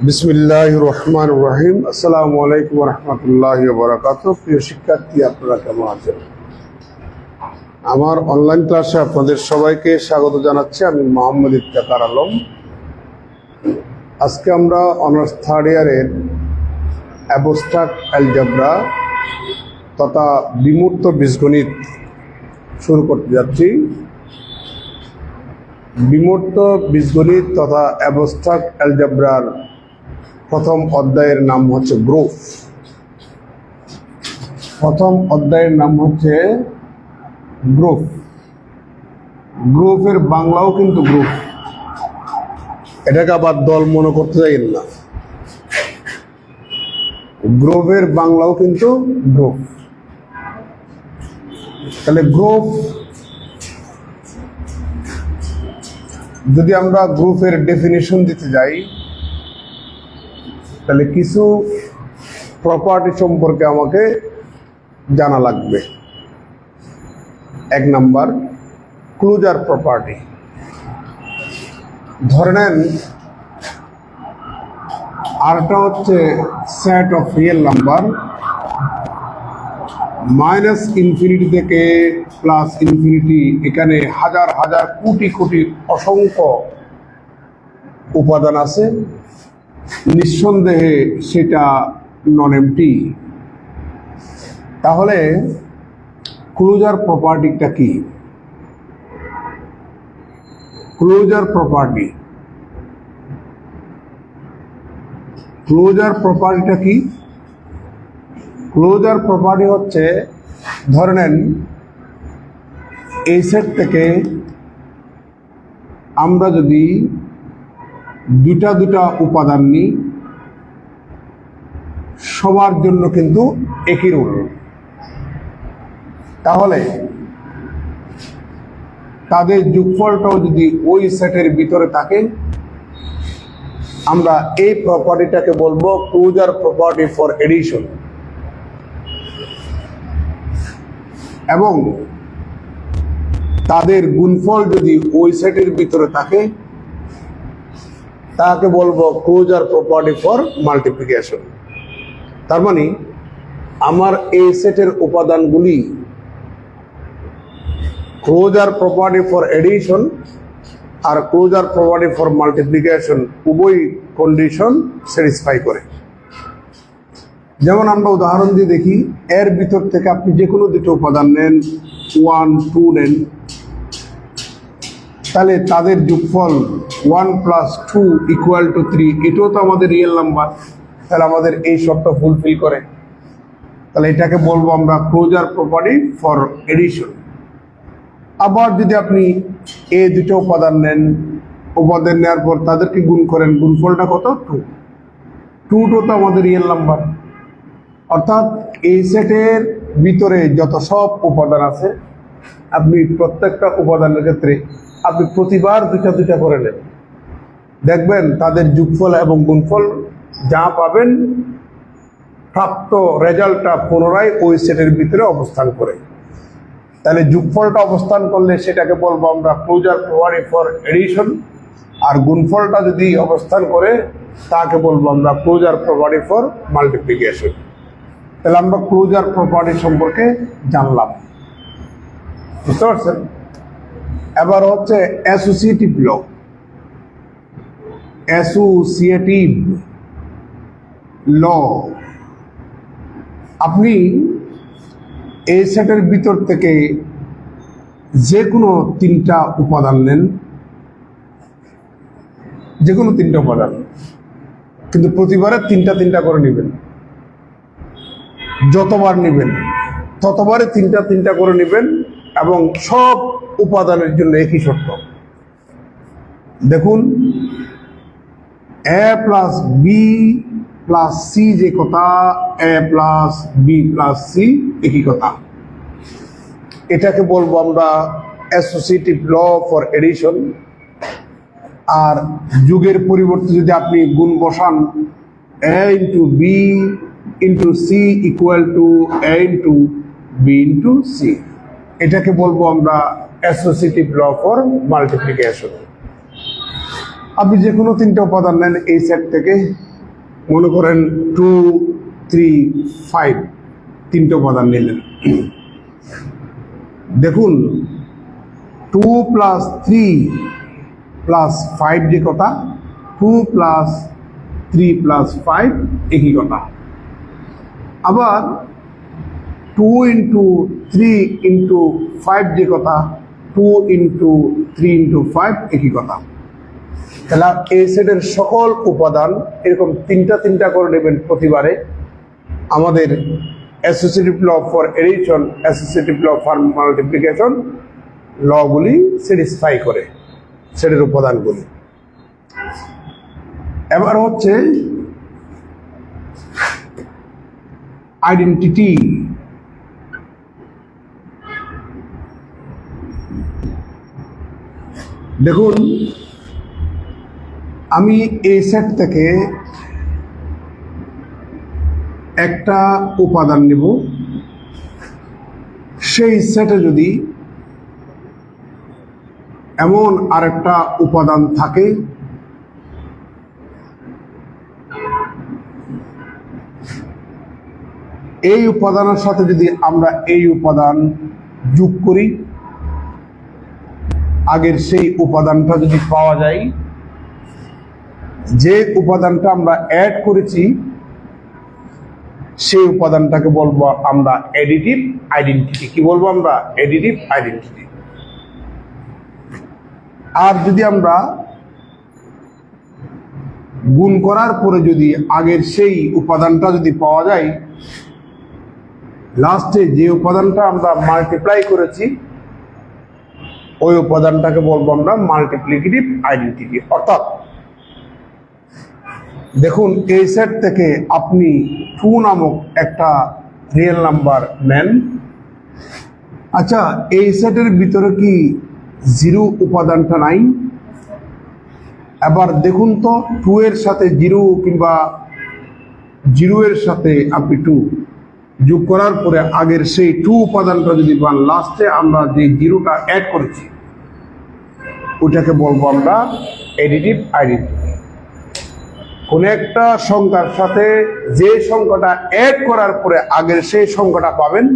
বিসমিল্লাহির রহমানির রহিম। আসসালামু আলাইকুম ওয়া রাহমাতুল্লাহি ওয়া বারাকাতুহু। প্রিয় শিক্ষার্থী, আপনারা কেমন আছেন? আমার অনলাইন ক্লাসে আপনাদের সবাইকে স্বাগত জানাচ্ছি। আমি মোহাম্মদ ইফতেখার আলম। আজকে আমরা অনার্স থার্ড ইয়ারের অ্যাবস্ট্রাক্ট অ্যালজেব্রা তথা বিমূর্ত বীজগণিত শুরু করতে যাচ্ছি। বিমূর্ত বীজগণিত তথা অ্যাবস্ট্রাক্ট অ্যালজেব্রার প্রথম অধ্যায়ের নাম হচ্ছে গ্রুপ। প্রথম অধ্যায়ের নাম হচ্ছে গ্রুপ। গ্রুপের বাংলাও কিন্তু গ্রুপ, এটাকে আবার দল মনে করতে চাইেন না। গ্রুপের বাংলাও কিন্তু গ্রুপ। তাহলে গ্রুপ, যদি আমরা গ্রুপের ডেফিনিশন দিতে যাই তাহলে কিছু প্রপার্টি সম্পর্কে আমাকে জানা লাগবে। এক নাম্বার, ক্লোজার প্রপার্টি। ধরে নেন আরটা হচ্ছে set of real number, minus infinity থেকে প্লাস ইনফিনিটি, এখানে হাজার হাজার কোটি কোটি অসংখ্য উপাদান আছে, নিঃসন্দেহে সেটা নন এমটি। তাহলে ক্লোজার প্রপার্টিটা কি? ক্লোজার প্রপার্টি, ক্লোজার প্রপার্টিটা কি? ক্লোজার প্রপার্টি হচ্ছে, ধরে নেন এই সেট থেকে আমরা যদি দুটা দুটা উপাদান নিই, সবার জন্য কিন্তু একই রুল। তাহলে তাদের যোগফলটাও যদি ওই সেটের ভিতরে থাকে, আমরা এই প্রপার্টিটাকে বলবো ক্লোজার প্রপার্টি ফর এডিশন। এবং তাদের গুণফল যদি ওই সেটের ভিতরে থাকে, তাকে বলবো ক্লোজার প্রপার্টি ফর মাল্টিপ্লিকেশন। তার মানে আমার এই সেটের উপাদানগুলি ক্লোজার প্রপার্টি ফর এডিশন আর ক্লোজার প্রপার্টি ফর মাল্টিপ্লিকেশন উভয় কন্ডিশন স্যাটিসফাই করে। যেমন আমরা উদাহরণ দিয়ে দেখি, এর ভিতর থেকে আপনি যে কোনো দুটো উপাদান নেন, 1, 2 নেন, তাহলে তাদের যোগফল 1 + 2 = 3। এটাও তো আমাদের রিয়েল নাম্বার, তাহলে আমাদের এই শর্ত ফুলফিল করে। তাহলে এটাকে বলবো আমরা ক্লোজার প্রপার্টি ফর এডিশন। আবার যদি আপনি এই দুটো উপাদান নেন, উপাদান নেওয়ার পর তাদেরকে গুণ করেন, গুণফলটা কত? 2। 2টা তো আমাদের রিয়েল নাম্বার। অর্থাৎ এই সেটের ভিতরে যত সব উপাদান আছে, আপনি প্রত্যেকটা উপাদানের ক্ষেত্রে আপনি প্রতিবার দুটা দুটা করে নেন, দেখবেন তাদের যোগফল এবং গুণফল যা পাবেন, প্রাপ্ত রেজাল্টটা পুনরায় ওই সেটের ভিতরে অবস্থান করে। তাহলে যোগফলটা অবস্থান করলে সেটাকে বলবো আমরা ক্লোজার প্রপার্টি ফর এডিশন, আর গুণফলটা যদি অবস্থান করে তাকে বলবো আমরা ক্লোজার প্রপার্টি ফর মাল্টিপ্লিকেশন। তাহলে আমরা ক্লোজার প্রপার্টি সম্পর্কে জানলাম, বুঝতে পারছেন? এবার হচ্ছে অ্যাসোসিয়েটিভ ল। অ্যাসোসিয়েটিভ ল, আপনি এই সেটের ভিতর থেকে যে কোনো তিনটা উপাদান নেন, যে কোনো তিনটা উপাদান, কিন্তু প্রতিবারে তিনটা তিনটা করে নেবেন। যতবার নেবেন ততবারে তিনটা তিনটা করে নেবেন, এবং সব উপাদানের জন্য একই শর্ত। দেখুন, a + b + c যে কথা, a + b + c একই কথা। এটাকে বলবো আমরা অ্যাসোসিয়েটিভ ল ফর এডিশন। আর যুগের পরিবর্তে যদি আপনি গুণ বসান, a × b × c = a × b × c, এটাকে বলবো আমরা অ্যাসোসিয়েটিভ ল ফর মাল্টিপ্লিকেশন। আপনি যে কোনো তিনটা উপাদান নেন এই সেট থেকে, মনে করেন 2, 3, 5 তিনটে উপাদান নিলেন। দেখুন 2 + 3 + 5 যে কথা, 2 + 3 + 5 একই কথা। আবার 2 × 3 × 5 যে কথা, 2 × 3 × 5 একই কথা। তাহলে এই সেটের সকল উপাদান এরকম তিনটা করে নেবেন প্রতিবারে। আমাদের associative law for addition, associative law for multiplication লগুলি স্যাটিসফাই করে সেটের উপাদানগুলি। এবার হচ্ছে আইডেন্টিটি। দেখুন আমি এই সেট থেকে একটা উপাদান নেব, সেই সেটে যদি এমন আরেকটা উপাদান থাকে এই উপাদানের সাথে যদি আমরা এই উপাদান যোগ করি, আগের সেই উপাদানটা যদি পাওয়া যায়, যে উপাদানটা আমরা অ্যাড করেছি সেই উপাদানটাকে বলবো আমরা অ্যাডিটিভ আইডেন্টিটি। কি বলবো আমরা? Additive identity. আর যদি আমরা গুণ করার পরে যদি আগের সেই উপাদানটা যদি পাওয়া যায়, লাস্টে যে উপাদানটা আমরা মাল্টিপ্লাই করেছি ওই উপাদানটাকে বলবো আমরা মাল্টিপ্লিকেটিভ আইডেন্টিটি। অর্থাৎ দেখুন এই সেট থেকে আপনি 2 নামক একটা রিয়েল নাম্বার নেন। আচ্ছা, এই সেটের ভিতরে কি 0 উপাদানটা নাই? এবার দেখুন তো 2 এর সাথে 0 কিংবা 0 এর সাথে আপনি 2 যোগ করার পরে আগের সেই 2 উপাদানটা যদি পান, লাস্টে আমরা যে 0টা অ্যাড করেছি ওটাকে বলবো আমরা অ্যাডিটিভ আইডেন্টিটি। কোন একটা সংখ্যার সাথে যে সংখ্যাটা অ্যাড করার পরে আগের সেই সংখ্যাটা পাবেন,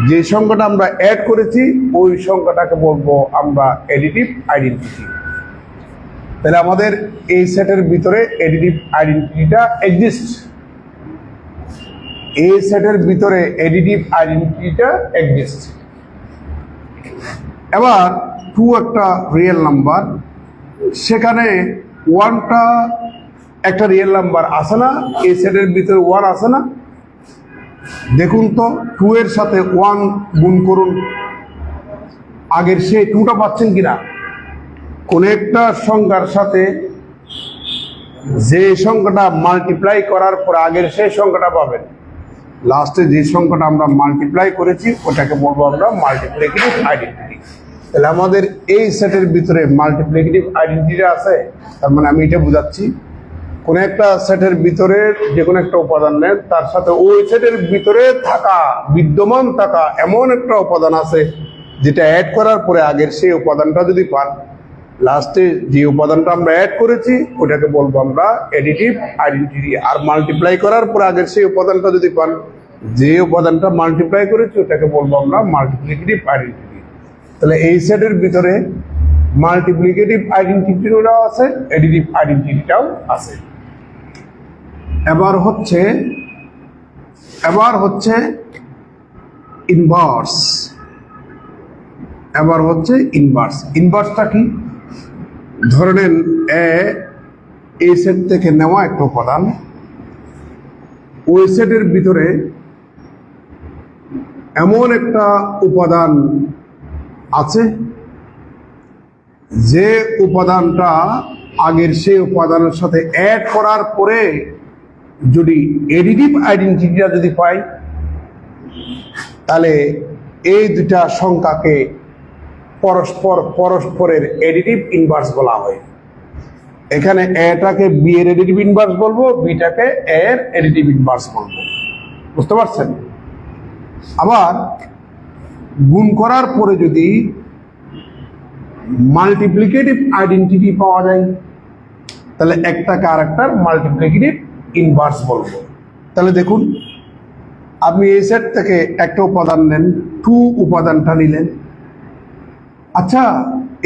যে সংখ্যাটা আমরা অ্যাড করেছি ওই সংখ্যাটাকে বলবো আমরা অ্যাডিটিভ আইডেন্টিটি। তাহলে আমাদের এই সেটের ভিতরে অ্যাডিটিভ আইডেন্টিটিটা এক্সিস্ট। এই সেটের ভিতরে অ্যাডিটিভ আইডেন্টিটিটা এক্সিস্ট। এবার 2 একটা রিয়েল নাম্বার, সেখানে 1টা একটা রিয়েল নাম্বার আসে না? এই সেটের ভিতরে 1 আসে না? দেখুন তো 2 এর সাথে 1 গুণ করুন, আগের সেই 2টা পাচ্ছেন কিনা? কোন একটা সংখ্যার সাথে যে সংখ্যাটা মাল্টিপ্লাই করার পর আগের সেই সংখ্যাটা পাবেন, লাস্টে যে সংখ্যাটা আমরা মাল্টিপ্লাই করেছি ওটাকে বলবো আমরা মাল্টিপ্লিকেটিভ আইডেন্টিটি। তাহলে আমাদের এই সেটের ভিতরে মাল্টিপ্লিকেটিভ আইডেন্টিটি আছে। তার মানে আমি এটা বোঝাচ্ছি, কোন একটা সেটের ভিতরে যে কোনো একটা উপাদান নেন, তার সাথে ওই সেটের ভিতরে থাকা বিদ্যমান থাকা এমন একটা উপাদান আছে যেটা অ্যাড করার পরে আগের সেই উপাদানটা যদি পান, লাস্টে যে উপাদানটা আমরা অ্যাড করেছি ওটাকে বলবো আমরা অ্যাডিটিভ আইডেন্টিটি। আর মাল্টিপ্লাই করার পরে আগের সেই উপাদানটা যদি পান, যে উপাদানটা মাল্টিপ্লাই করেছি ওটাকে বলবো আমরা মাল্টিপ্লিকেটিভ আইডেন্টিটি। তাহলে এই সেটের ভিতরে মাল্টিপ্লিকেটিভ আইডেন্টিটিটাও আছে, অ্যাডিটিভ আইডেন্টিটিটাও আছে। এবার হচ্ছে ইনভার্স। ইনভার্সটা কি? ধরে নেন এই সেট থেকে নেওয়া একটা উপাদান, ওই সেটের ভিতরে এমন একটা উপাদান আছে যে উপাদানটা আগের সেই উপাদানের সাথে অ্যাড করার পরে যদি অ্যাডিটিভ আইডেন্টিটিটা যদি পাই, তাহলে এই দুটা সংখ্যাকে পরস্পরের অ্যাডিটিভ ইনভার্স বলা হয়। এখানে এটাকে বি এর অ্যাডিটিভ ইনভার্স বলবো, বিটাকে এ এর অ্যাডিটিভ ইনভার্স বলবো। বুঝতে পারছেন? আবার গুণ করার পরে যদি মাল্টিপ্লিকেটিভ আইডেন্টিটি পাওয়া যায়, তাহলে একটাকে আরেকটার মাল্টিপ্লিকেটিভ ইনভার্স বলবো। তাহলে দেখুন, আপনি এই সেট থেকে একটা উপাদান নেন, 2 উপাদানটা নিলেন। আচ্ছা,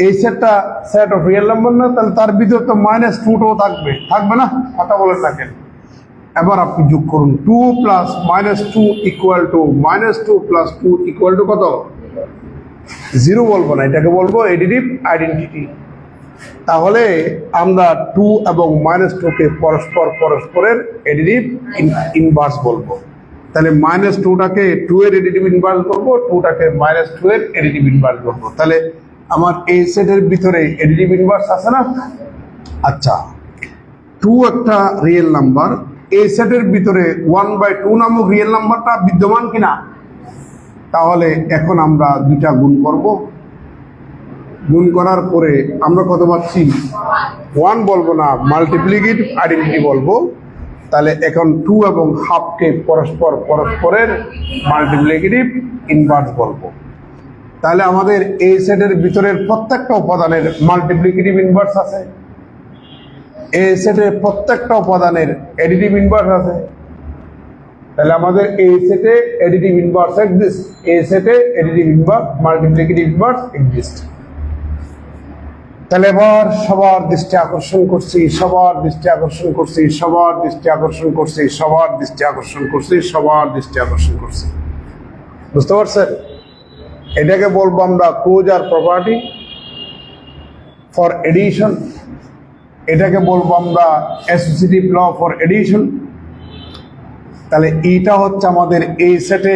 এই সেটটা সেট অফ রিয়েল নাম্বার না, তাহলে তার ভিতরে তো -2টাও থাকবে না? কথা বলেন না কেন? এবার আপনি যোগ করুন, 2 plus -2 equal to -2 plus 2 equal to কত? 0 বলবো না, এটাকে বলবো এডিটিভ আইডেন্টিটি। তাহলে আমরা 2 এবং -2কে পরস্পরের এডিটিভ ইনভার্স বলবো। তাহলে -2টাকে 2 এর এডিটিভ ইনভার্স করবো, 2টাকে -2 এর এডিটিভ ইনভার্স করবো। তাহলে আমার এই সেটের ভিতরে এডিটিভ ইনভার্স আছে না? আচ্ছা, 2 একটা রিয়েল নাম্বার, এই সেটের ভিতরে 1/2 নামক রিয়েল নাম্বারটা বিদ্যমান কিনা? তাহলে এখন আমরা দুইটা গুণ করব। গুণ করার পরে আমরা কত পাচ্ছি? 1 বলবো না, মাল্টিপ্লিকেটিভ আইডেন্টিটি বলবো। তাহলে এখন 2 এবং হাফকে পরস্পরের মাল্টিপ্লিকেটিভ ইনভার্স বলবো। তাহলে আমাদের এই সেটের ভিতরের প্রত্যেকটা উপাদানের মাল্টিপ্লিকেটিভ ইনভার্স আছে, এই সেটের প্রত্যেকটা উপাদানের এডিটিভ ইনভার্স আছে। তাহলে আমাদের এই সেটে এডিটিভ ইনভার্স এক্সিস্ট, এই সেটে additive inverse multiplicative inverse exist. তাহলে এবার সবার দৃষ্টি আকর্ষণ করছি, সবার দৃষ্টি আকর্ষণ করছি, সবার দৃষ্টি আকর্ষণ করছি, সবার দৃষ্টি আকর্ষণ করছি, সবার দৃষ্টি আকর্ষণ করছি। বুঝতে পারছেন? এটাকে বলবো আমরা ক্লোজার প্রপার্টি ফর এডিশন, এটাকে বলবো আমরা অ্যাসোসিয়েটিভ ল ফর এডিশন। তাহলে এটা হচ্ছে আমাদের এই সেটে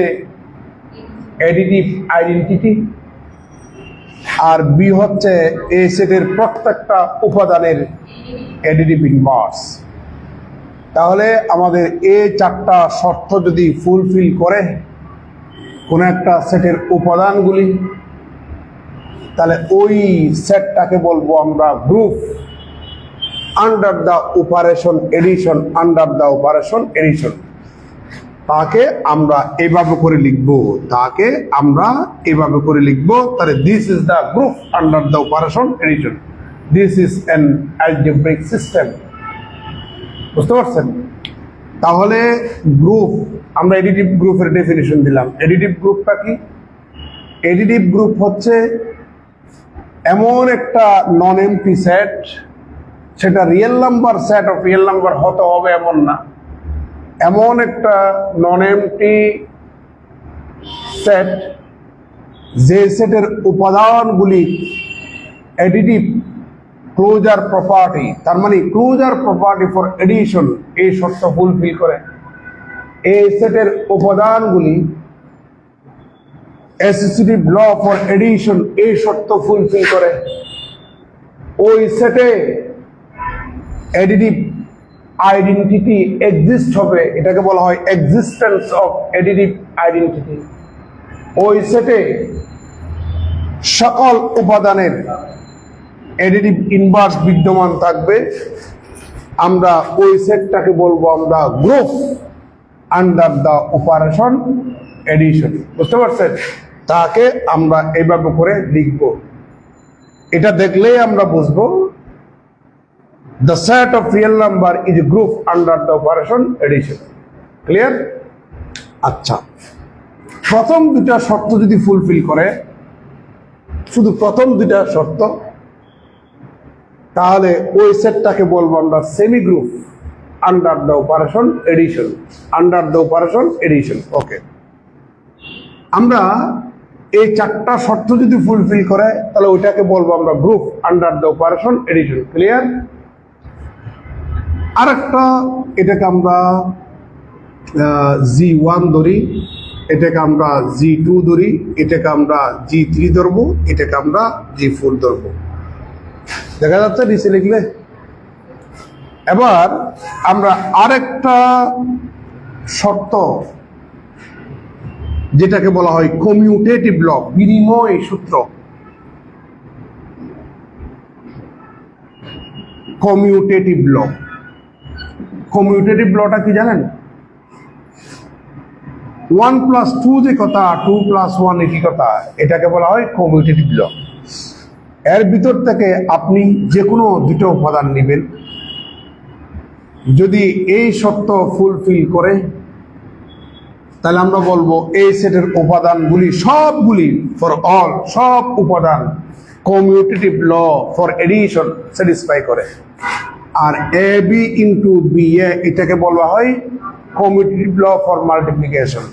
এডিটিভ আইডেন্টিটি, আর বি হচ্ছে এই সেটের প্রত্যেকটা উপাদানের এডিটিভ ইনভার্স। তাহলে আমাদের এই 4টা শর্ত যদি ফুলফিল করে কোন একটা সেটের উপাদানগুলি, তাহলে ওই সেটটাকে বলবো আমরা group under the operation addition, under the operation addition. তাকে আমরা এভাবে করে লিখবো, তাকে আমরা এভাবে করে লিখবো। তাহলে this is the group under the operation addition, this is an algebraic system. বুঝতে পারছেন? তাহলে গ্রুপ, আমরা এডিটিভ গ্রুপের ডেফিনিশন দিলাম। এডিটিভ গ্রুপটা কি? এডিটিভ গ্রুপ হচ্ছে এমন একটা নন এমটি সেট, সেটা real number set of real number হতে হবে এমন না, এমন একটা নন এমটি সেট যে সেটের উপাদানগুলি এডিটিভ ক্লোজার প্রপার্টি, তার মানে ক্লোজার প্রপার্টি ফর এডিশন এই শর্ত ফুলফিল করে। এই সেটের উপাদানগুলি অ্যাসোসিয়েটিভ ল ফর এডিশন এই শর্ত ফুলফিল করে। ওই সেটে এডিটিভ আইডেন্টিটি এক্সিস্ট হবে, এটাকে বলা হয় এক্সিস্টেন্স অফ এডিটিভ আইডেন্টিটি। ওই সেটে সকল উপাদানের এডিটিভ ইনভার্স বিদ্যমান থাকবে। আমরা ওই সেটটাকে বলবো আমরা group under the operation addition. বুঝতে পারছেন? তাকে আমরা এইভাবে করে লিখব। এটা দেখলেই আমরা বুঝবো the set of real number is a group under the operation addition. Clear? আচ্ছা, প্রথম দুটা শর্ত যদি ফুলফিল করে, শুধু প্রথম দুটা শর্ত, তাহলে ওই সেটটাকে বলবো আমরা semi group under the operation addition, under the operation addition. Okay, আমরা এই 4টা শর্ত যদি ফুলফিল করে, তাহলে ওইটাকে বলবো আমরা group under the operation addition. Clear? আরেকটা, এটাকে আমরা G1 ধরি, এটাকে আমরা G2 ধরি, এটাকে আমরা G3 ধরবো, এটাকে আমরা G4 ধরবো। দেখা যাচ্ছে নিচে লিখলে? এবার আমরা আরেকটা শর্ত, যেটাকে বলা হয় কমিউটেটিভ ল, বিনিময় সূত্র। কমিউটেটিভ ল, কমিউটেটিভ লটা কি জানেন? 1+2 যে কথা, 2+1 একই কথা, এটাকে বলা হয় কমিউটেটিভ ল। এর ভিতর থেকে আপনি যে কোনো দুটো উপাদান নেবেন, যদি এই শর্ত ফুলফিল করে তাহলে আমরা বলবো এই সেটের উপাদানগুলি সবগুলি ফর অল সব উপাদান commutative law for addition satisfy করে। আর A B into B A এটাকে বলা হয় কমিউটেটিভ ল ফর মাল্টিপ্লিকেশন।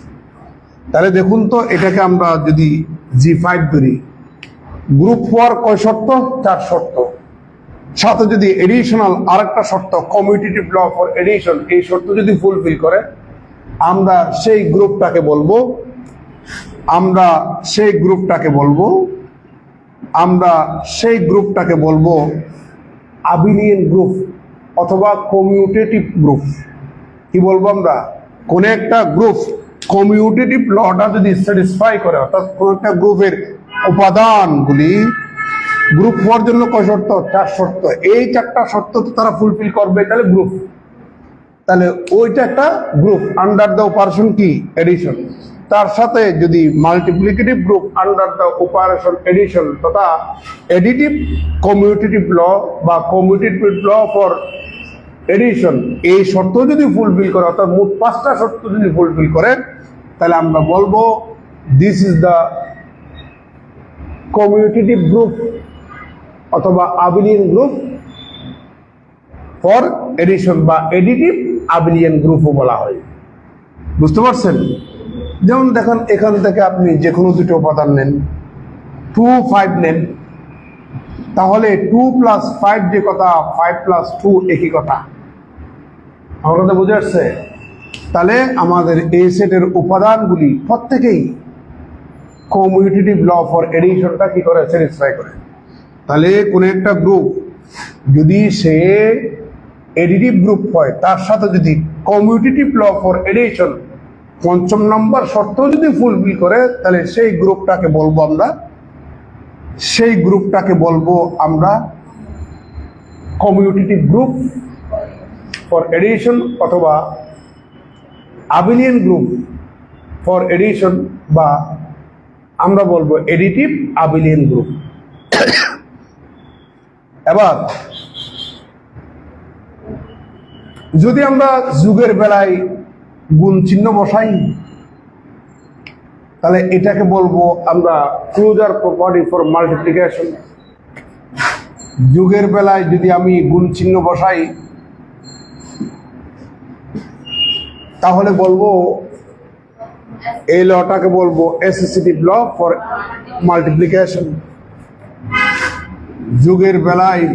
তাহলে দেখুন তো এটাকে আমরা যদি G5 ধরি, গ্রুপ হওয়ার কয় শর্ত? 4 শর্ত। সাথে যদি এডিশনাল আরেকটা শর্ত কমিউটেটিভ ল ফর এডিশন, এই শর্ত যদি ফুলফিল করে আমরা সেই গ্রুপটাকে বলবো আবিলিয়ান গ্রুপ অথবা কমিউটেটিভ গ্রুপ। কি বলবো আমরা? কোন একটা গ্রুপ কমিউটেটিভ লটা যদি স্যাটিসফাই করে, অর্থাৎ কোন একটা গ্রুপের উপাদানগুলি গ্রুপ হওয়ার জন্য কয় শর্ত? 4 শর্ত। এই 4টা শর্ত তো তারা ফুলফিল করবে, তাহলে গ্রুপ। তাহলে ওইটা একটা গ্রুপ আন্ডার দ্য অপারেশন কি? এডিশন। তার সাথে যদি multiplicative group under the operation addition তথা এডিটিভ কমিউটেটিভ ল বা কমিউটেটিভ ল ফর এডিশন, এই শর্ত যদি ফুলফিল করে, অর্থাৎ মোট 5টা শর্ত যদি ফুলফিল করে, তাহলে আমরা বলবো this is the commutative group অথবা আবিলিয়ান গ্রুপ ফর এডিশন বা এডিটিভ আবিলিয়ান গ্রুপও বলা হয়। বুঝতে পারছেন? যেমন দেখেন, এখান থেকে আপনি যে কোনো দুটো উপাদান নেন, 2, 5 নেন, তাহলে 2 + 5 যে কথা, 5 + 2 একই কথা। আমার কথা বুঝে আসছে? তাহলে আমাদের এই সেটের উপাদানগুলি প্রত্যেকেই কমিউটেটিভ ল ফর এডিশনটা কি করে? স্যাটিসফাই করে। তাহলে কোন একটা গ্রুপ যদি সে এডিটিভ গ্রুপ হয়, তার সাথে যদি কমিউটেটিভ ল ফর এডিশন 5ম নম্বর শর্ত যদি ফুলফিল করে, তাহলে সেই গ্রুপটাকে বলবো আমরা কমিউটেটিভ গ্রুপ ফর এডিশন অথবা আবিলিয়ান গ্রুপ ফর এডিশন, বা আমরা বলবো এডিটিভ আবিলিয়ান গ্রুপ। এবার যদি আমরা যুগের বেলায় গুণ চিহ্ন বসাই, তাহলে এটাকে বলবো আমরা ক্লোজার প্রপার্টি ফর মাল্টিপ্লিকেশন। যুগের বেলায় যদি আমি গুণ চিহ্ন বসাই, তাহলে বলবো এই লটাকে বলবো অ্যাসোসিয়েটিভ ল ফর মাল্টিপ্লিকেশন। যুগের বেলায়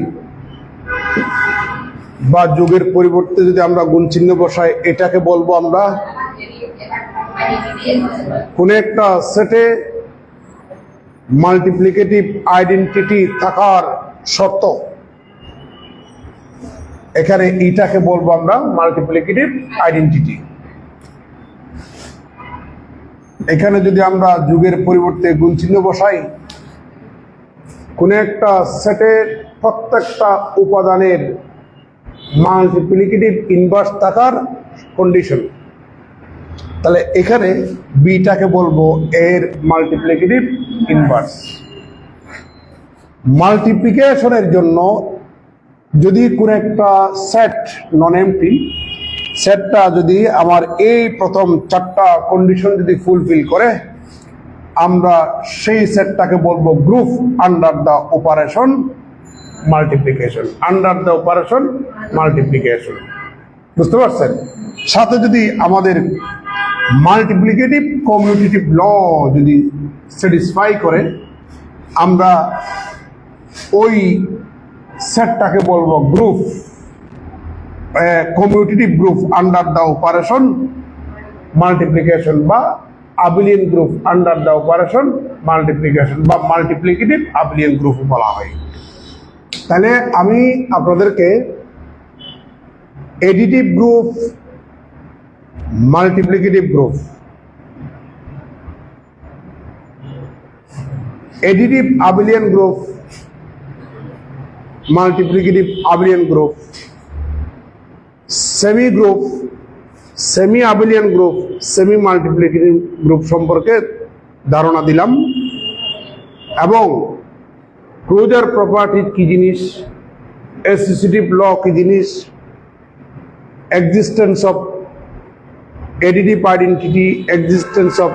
বা যুগের পরিবর্তে যদি আমরা গুণ চিহ্ন বসাই, এটাকে বলবো আমরা কোন একটা সেটে মাল্টিপ্লিকেটিভ আইডেন্টিটি থাকার শর্ত। এখানে এটাকে বলবো আমরা মাল্টিপ্লিকেটিভ আইডেন্টিটি। এখানে যদি আমরা যুগের পরিবর্তে গুণ চিহ্ন বসাই, কোন একটা সেটের প্রত্যেকটা উপাদানের মাল্টিপ্লিকেটিভ ইনভার্স থাকার কন্ডিশন, তাহলে এখানে বিটাকে বলবো এর মাল্টিপ্লিকেটিভ ইনভার্স। মাল্টিপ্লিকেশনের জন্য যদি কোন একটা সেট নন এমটি, সেটটা যদি আমার এই প্রথম 4টা কন্ডিশন যদি ফুলফিল করে, আমরা সেই সেটটাকে বলবো group under the operation multiplication. বুঝতে পারছেন? সাথে যদি আমাদের মাল্টিপ্লিকেটিভ কমিউটেটিভ ল যদি স্যাটিসফাই করে, আমরা ওই সেটটাকে বলবো group commutative group under the operation multiplication, বা abelian group under the operation multiplication, বা মাল্টিপ্লিকেটিভ আবিলিয়ান গ্রুপ বলা হয়। তাহলে আমি আপনাদেরকে additive group, multiplicative group, additive abelian group, multiplicative abelian group, semi group, semi abelian group, semi multiplicative group সম্পর্কে ধারণা দিলাম, এবং ক্লোজার প্রপার্টি কি জিনিস, অ্যাসোসিয়েটিভ ল কি জিনিস, existence of additive identity, existence of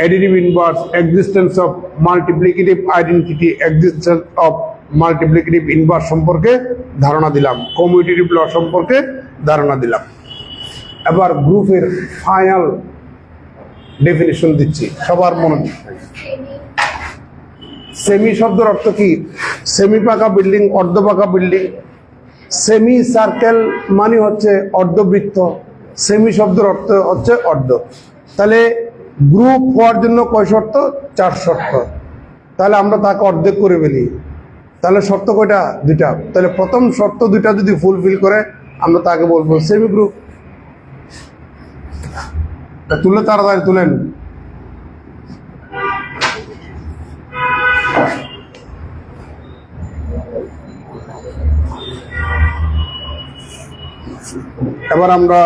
additive inverse, existence of multiplicative identity, existence of multiplicative inverse সম্পর্কে ধারণা দিলাম, কমিউটেটিভ ল সম্পর্কে ধারণা দিলাম। এবার গ্রুপের ফাইনাল ডেফিনিশন দিচ্ছি, সবার মনে। সেমি শব্দের অর্থ কি? সেমি পাকা বিল্ডিং, অর্ধ পাকা বিল্ডিং। সেমি সার্কেল মানে হচ্ছে অর্ধবৃত্ত, সেমি শব্দের অর্থ হচ্ছে অর্ধ। তাহলে গ্রুপ হওয়ার জন্য কয় শর্ত? 4 শর্ত। তাহলে আমরা তাকে অর্ধেক করে ফেলি, তাহলে শর্ত কয়টা? 2টা। তাহলে প্রথম শর্ত 2টা যদি ফুলফিল করে আমরা তাকে বলবো সেমি গ্রুপ। তুলে তাড়াতাড়ি তুলেন। এবার আমরা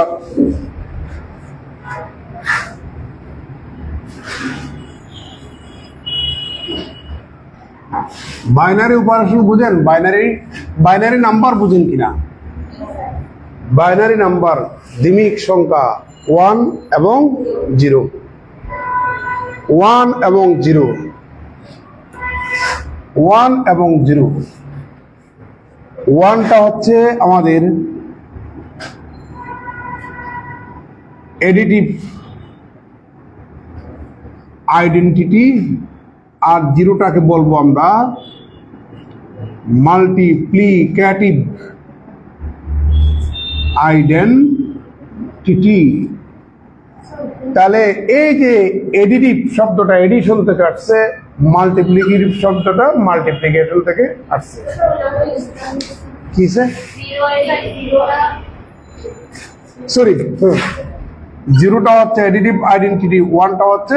বাইনারি অপারেশন বুঝেন? বাইনারি নাম্বার বুঝেন কিনা? বাইনারি নাম্বার দ্বিমিক সংখ্যা 1 এবং 0, 1 এবং 0, 1 এবং 0। 1টা হচ্ছে আমাদের এডিটিভ আইডেন্টিটি, আর 0টাকে বলবো আমরা মাল্টিপ্লিকেটিভ আইডেন্টিটি। তাহলে এই যে এডিটিভ শব্দটা এডিশন থেকে আসছে, মাল্টিপ্লিকেটিভ শব্দটা মাল্টিপ্লিকেশন থেকে আসছে। কি সরি, 0টা হচ্ছে এডিটিভ আইডেন্টিটি, 1টা হচ্ছে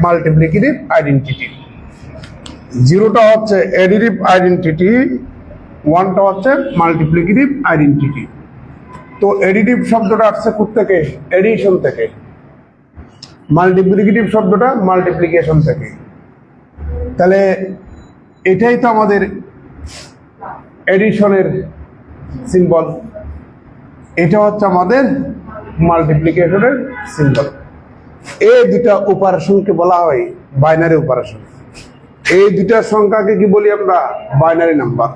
মাল্টিপ্লিকেটিভ আইডেন্টিটি। 0টা হচ্ছে এডিটিভ আইডেন্টিটি, 1টা হচ্ছে মাল্টিপ্লিকেটিভ আইডেন্টিটি। তো এডিটিভ শব্দটা আসছে কোথা থেকে? এডিশন থেকে। মাল্টিপ্লিকেটিভ শব্দটা মাল্টিপ্লিকেশন থেকে। তাহলে এটাই তো আমাদের এডিশনের সিম্বল, এটা হচ্ছে আমাদের মাল্টিপ্লিকেশনের সিম্বল। এই দুটা অপারেশনকে বলা হয় বাইনারি অপারেশন। এই দুটা সংখ্যাকে কি বলি আমরা? Binary number.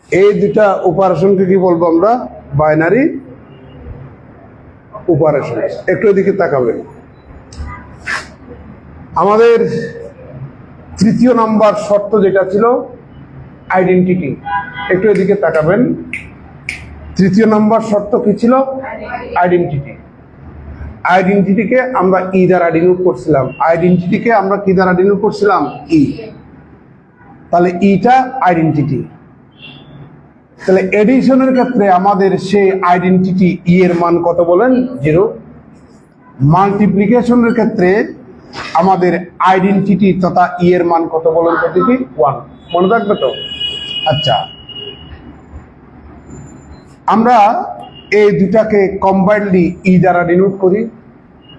এই দুটা অপারেশনকে কি বলবো আমরা? Binary operation. একটু এদিকে তাকাবেন। আমাদের 3য় নাম্বার শর্ত যেটা ছিল আইডেন্টিটি, একটু এদিকে তাকাবেন। 3য় নাম্বার শর্ত কি ছিল? আইডেন্টিটি। আইডেন্টিটিকে আমরা ই দ্বারা ডিনোট করছিলাম। আইডেন্টিটিকে আমরা কি দ্বারা ডিনোট করছিলাম? ই। তাহলে ইটা আইডেন্টিটি। তাহলে এডিশনের ক্ষেত্রে আমাদের সেই আইডেন্টিটি ই এর মান কত বলেন? 0। মাল্টিপ্লিকেশনের ক্ষেত্রে আমাদের আইডেন্টিটি তথা ই এর মান কত বলেন? কত কি? 1। মনে থাকবে তো? আচ্ছা, আমরা এই দুটাকে কম্বাইন্ডলি ই দ্বারা ডিনোট করি।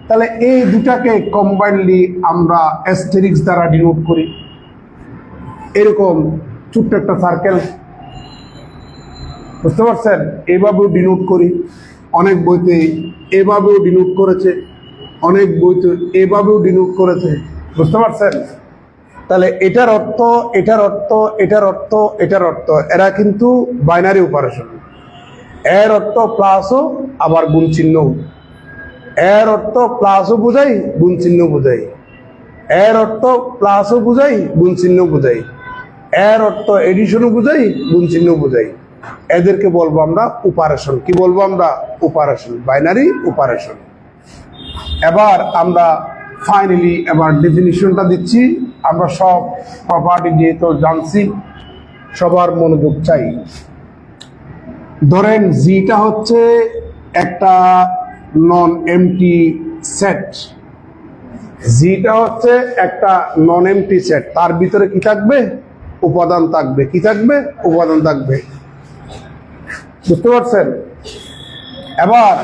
তাহলে এই দুটাকে কম্বাইন্ডলি আমরা অ্যাস্টেরিক্স দ্বারা ডিনোট করি। এরকম ছোট্ট একটা সার্কেল, বুঝতে পারছেন? এভাবেও ডিনোট করি। অনেক বইতে এভাবেও ডিনোট করেছে, অনেক বইতে এভাবেও ডিনোট করেছে, বুঝতে পারছেন? তাহলে এটার অর্থ, এটার অর্থ, এটার অর্থ, এটার অর্থ, এরা কিন্তু বাইনারি অপারেশন। এর অর্থ প্লাসও আবার গুণ চিহ্ন, এর অর্থ প্লাসও বোঝাই গুণ চিহ্ন বোঝাই, এর অর্থ প্লাসও বোঝাই গুণ চিহ্ন বোঝাই, এর অর্থ এডিশনও বোঝাই গুণ চিহ্ন বোঝাই। এদেরকে বলবো আমরা অপারেশন। কি বলবো আমরা? Operation, binary operation. এবার আমরা ফাইনালি এবার ডেফিনিশনটা দিচ্ছি। আমরা সব প্রপার্টি যেহেতু জানছি, সবার মনোযোগ চাই। ধরেন জিটা হচ্ছে একটা নন এমটি সেট, জিটা হচ্ছে একটা নন এমটি সেট। তার ভিতরে কি থাকবে? উপাদান থাকবে। কি থাকবে? উপাদান থাকবে, বুঝতে পারছেন? এবার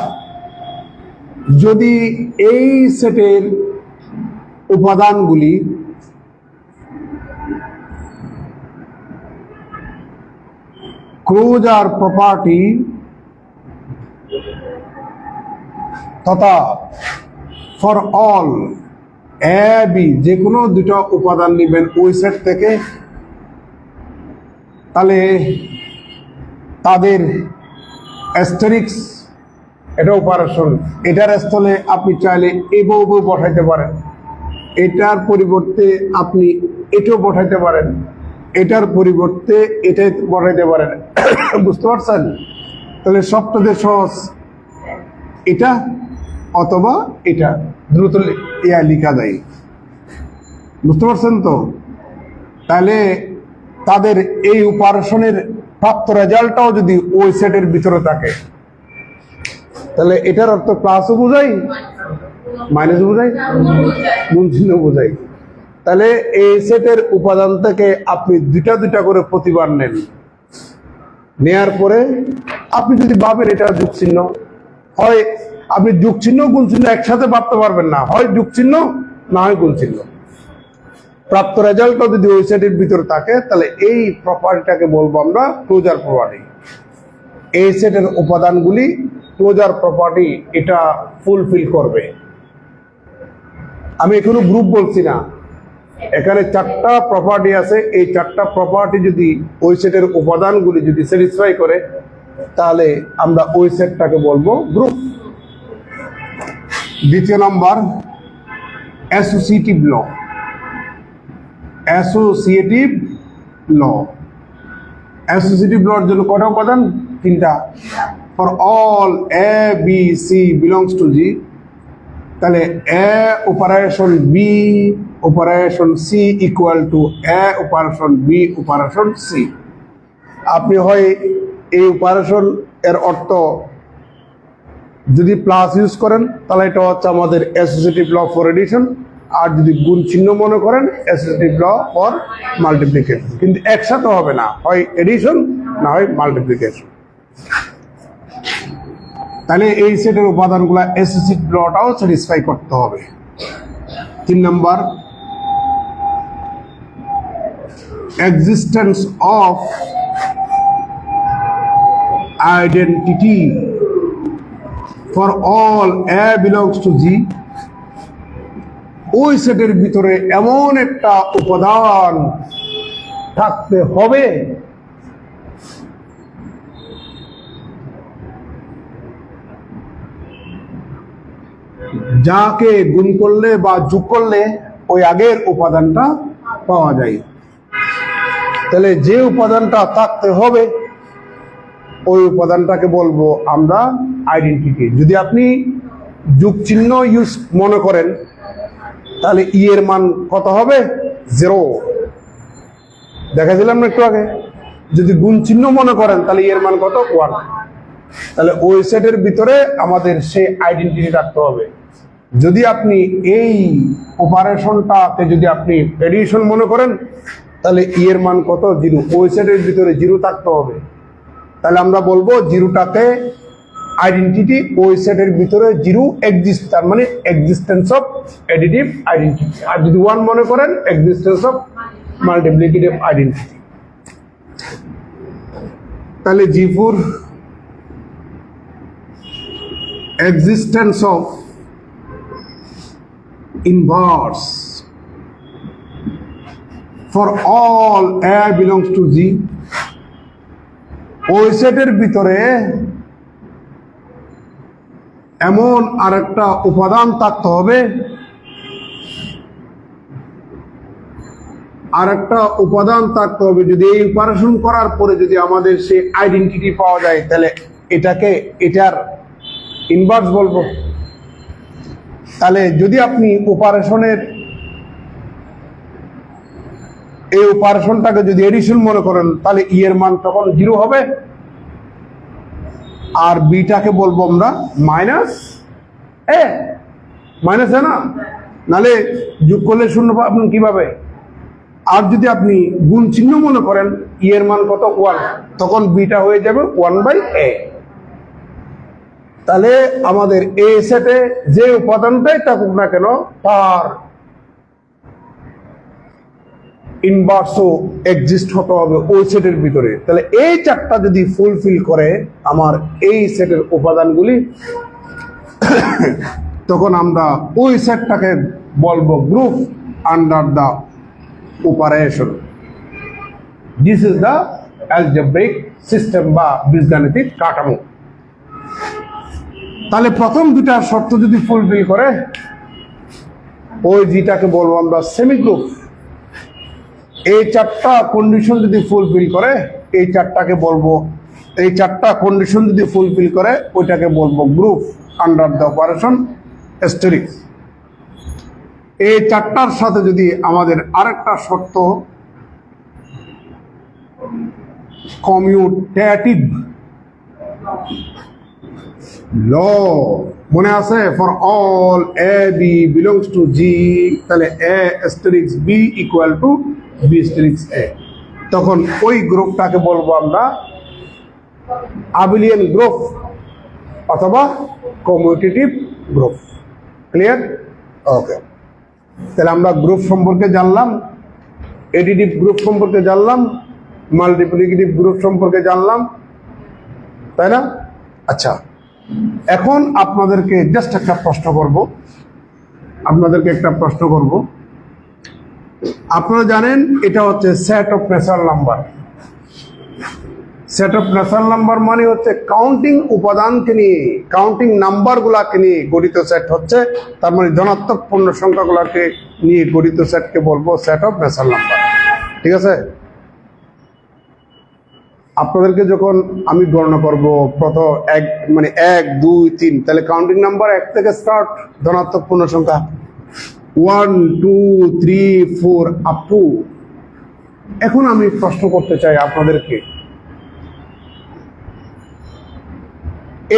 যদি এই সেটের উপাদানগুলি ক্লোজার প্রপার্টি তথা ফর অল এ বি যে কোনো দুটো উপাদান নেবেন ওই সেট থেকে, তাহলে তাদের অ্যাস্টেরিক্স, এটা অপারেশন, এটার স্থলে আপনি চাইলে এভাবে বসাইতে পারেন, এটার পরিবর্তে আপনি এটাও বসাইতে পারেন, এটার পরিবর্তে এটাই বসাইতে পারেন। বুঝতে পারছেন? তাহলে সবটাতে সহজ এটা অথবা এটা দ্রুত লিখা যায়। বুঝতে পারছেন তো? তাহলে তাদের এই অপারেশনের প্রাপ্ত রেজাল্টটাও যদি ওই সেটের ভিতরে থাকে, তাহলে এটার অর্থ প্লাসও বোঝাই মাইনাসও বোঝাই গুণ চিহ্ন বোঝাই। তাহলে এই সেটের উপাদান থেকে আপনি দুটা দুটা করে প্রতিবার নেন, নেয়ার পরে আপনি যদি ভাবেন এটা যোগ চিহ্ন, হয় আপনি যোগ চিহ্ন গুণ চিহ্ন একসাথে ভাবতে পারবেন না, হয় যোগ চিহ্ন না হয় গুণ চিহ্ন। প্রাপ্ত রেজাল্টও যদি ওই সেটের ভিতরে থাকে, তাহলে এই প্রপার্টিটাকে বলবো আমরা ক্লোজার প্রপার্টি। এই সেটের উপাদানগুলি ক্লোজার প্রপার্টি এটা ফুলফিল করবে। আমি এখনো গ্রুপ বলছি না, এখানে চারটা প্রপার্টি আছে, এই চারটা প্রপার্টি যদি ওই সেটের উপাদানগুলি যদি স্যাটিসফাই করে, তাহলে আমরা ওই সেটটাকে বলবো গ্রুপ। দ্বিতীয় number associative law. Associative law, associative লর জন্য কটা উপাদান? তিনটা। For all A B C belongs to G, তাহলে A operation B operation C equal to A operation B operation C. আপনি হয় এই অপারেশন এর অর্থ যদি প্লাস ইউজ করেন, তাহলে এটা হচ্ছে আমাদের অ্যাসোসিয়েটিভ ল ফর এডিশন, আর যদি গুণ চিহ্ন মনে করেন অ্যাসোসিয়েটিভ ল ফর মাল্টিপ্লিকেশন। কিন্তু একসাথে হবে না, হয় এডিশন না হয় মাল্টিপ্লিকেশন। তাহলে এই সেটের উপাদানগুলো অ্যাসোসিয়েটিভ লটাও স্যাটিসফাই করতে হবে। 3 number existence of identity for all A belongs to G. ওই সেটের ভিতরে এমন একটা উপাদান থাকতে হবে যাকে গুণ করলে বা যোগ করলে ওই আগের উপাদানটা পাওয়া যায়। তাহলে যে উপাদানটা থাকতে হবে ওই উপাদানটাকে বলবো আমরা আইডেন্টিটি। যদি আপনি যোগ চিহ্ন ইউজ মনে করেন, তাহলে ই এর মান কত হবে? 0। দেখাছিলাম না একটু আগে। যদি গুণ চিহ্ন মনে করেন, তাহলে ই এর মান কত? 1। তাহলে ওই সেটের ভিতরে আমাদের সেই আইডেন্টিটি রাখতে হবে। যদি আপনি এই অপারেশনটাকে যদি আপনি এডিশন মনে করেন, তাহলে ই এর মান কত? 0। ওই সেটের ভিতরে 0 থাকতে হবে। তাহলে আমরা বলবো 0টাকে আইডেন্টিটি, ওই সেটের ভিতরে 0 এক্সিস্ট, তার মানে এক্সিস্টেন্স অফ এডিটিভ আইডেন্টিটি। আর যদি 1 মনে করেন, এক্সিস্টেন্স অফ মাল্টিপ্লিকেটিভ আইডেন্টিটি। তাহলে G4 existence of inverse for all A belongs to G। ওই সেটের ভিতরে এমন আরেকটা উপাদান থাকতে হবে, যদি এই অপারেশন করার পরে যদি আমাদের সেই আইডেন্টিটি পাওয়া যায়, তাহলে এটাকে এটার ইনভার্স বলবো। তাহলে যদি আপনি এই অপারেশনটাকে যদি এডিশন মনে করেন, তাহলে ই এর মান তখন 0 হবে, আর বিটাকে বলবো আমরা মাইনাস এ না, নালে যোগ করলে 0 পাবেন কিভাবে? আর যদি আপনি গুণ চিহ্ন মনে করেন, ই এর মান কত? 1, তখন বিটা হয়ে যাবে 1/a। তাহলে আমাদের এই সেটে যে উপাদানটাই থাকুক না কেন, তার ইনভার্সও এক্সিস্ট হতে হবে ওই সেটের ভিতরে। তাহলে এই চারটা যদি ফুলফিল করে আমার এই সেটের উপাদানগুলি, তখন আমরা ওই সেটটাকে বলবো group under the operation. This is the algebraic system বা বীজগাণিতিক কাঠামো। তাহলে প্রথম দুটা শর্ত যদি ফুলফিল করে, ওই যেটাকে বলবো আমরা সেমি গ্রুপ। এই চারটা কন্ডিশন যদি ফুলফিল করে, এই চারটাকে বলবো, এই চারটা কন্ডিশন যদি ফুলফিল করে ওইটাকে বলবো group under the operation Asterix. এই চারটার সাথে যদি আমাদের আরেকটা শর্ত কমিউটেটিভ ল মনে আছে, for all A B belongs to G, তাহলে A asterisk B equal to B asterisk A, তখন ওই গ্রুপটাকে বলবো আমরা আবিলিয়ান গ্রুপ অথবা কমিউটেটিভ গ্রুপ। ক্লিয়ার? ওকে, তাহলে আমরা গ্রুপ সম্পর্কে জানলাম, এডিটিভ গ্রুপ সম্পর্কে জানলাম, মাল্টিপ্লিকেটিভ গ্রুপ সম্পর্কে জানলাম, তাই না? আচ্ছা, এখন আপনাদেরকে জাস্ট একটা প্রশ্ন করব, আপনারা জানেন এটা হচ্ছে set of natural number. Set of natural number মানে হচ্ছে কাউন্টিং উপাদানকে নিয়ে, কাউন্টিং নাম্বারগুলাকে নিয়ে গঠিত সেট হচ্ছে, তার মানে ধনাত্মক পূর্ণ সংখ্যাগুলোকে নিয়ে গঠিত সেটকে বলবো সেট অফ ন্যাচারাল নাম্বার। ঠিক আছে? আপনাদেরকে যখন আমি গণনা করব প্রথম এক মানে 1 2 3, তাহলে কাউন্টিং নাম্বার 1 থেকে স্টার্ট, ধনাত্মক পূর্ণ সংখ্যা 1 2 3 4 আপ টু। এখন আমি প্রশ্ন করতে চাই আপনাদেরকে,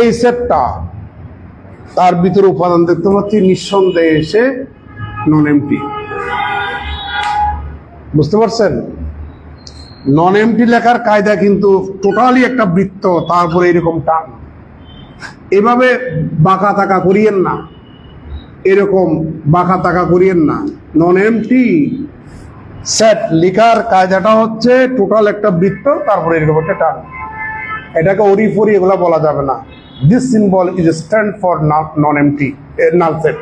এই সেটটা তার ভিতরে উপাদান দেখতে পাচ্ছি নিঃসন্দেহে এসে নন এমটি। বুঝতে পারছেন? নন এমটি লেখার কায়দা কিন্তু টোটালি একটা বৃত্ত, তারপরে এরকম টান, এভাবে বাঁকা তাকা করিয়েন না, এরকম বাঁকা তাকা করিয়েন না। নন এমটি সেট লেখার কায়দাটা হচ্ছে টোটাল একটা বৃত্ত, তারপরে এরকম একটা টান। এটাকে ওরিফরি এগুলা বলা যাবে না। This symbol is stand for non MT null set.